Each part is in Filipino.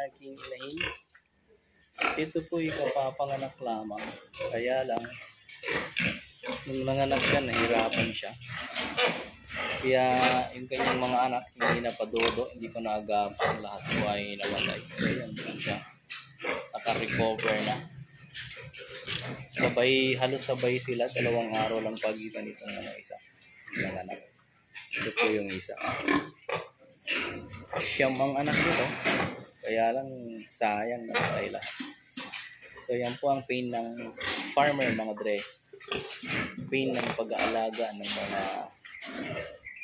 aking inahin. Ito po ay kapapanganak lamang. Kaya lang, nung nanganak siya, nahirapan siya. Kaya yung kanyang mga anak, hindi na padodo, hindi ko naagapan, lahat po ay nawalay. Ayan po siya. Naka-recover na. Halos sabay sila, 2 araw lang pagitan itong isa. Nanganak. Ito po yung isa. Siyam ang anak nito. Kaya lang sayang namatay lahat. So yan po ang pain ng farmer mga dre. Pain ng pag-aalaga ng mga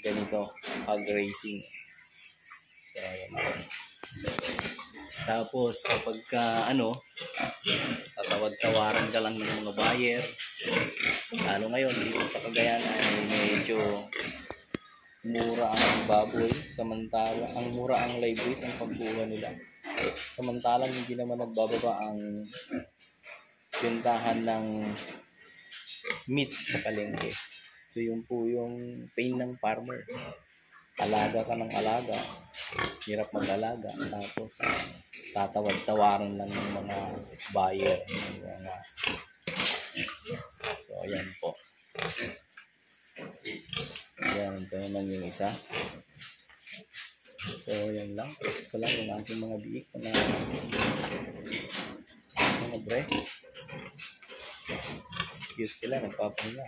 ganito, pag-racing. So yan po. Tapos kapag tatawad-tawaran ka lang ng mga buyer, lalo ngayon dito sa Cagayan ay medyo mura ang baboy, samantala ang mura ang live weight ang pagkuha nila. Samantalang hindi naman nagbababa ang bentahan ng meat sa palengke. So yun po yung pain ng farmer. Alaga ka ng alaga, hirap mag-alaga, tapos tatawad-tawaran lang ng mga buyer. So ayan po. Ayan, ito naman yung isa. So yan lang, fix ko lang yung aking mga biik na mga bre. Cute sila, nagpapahinga.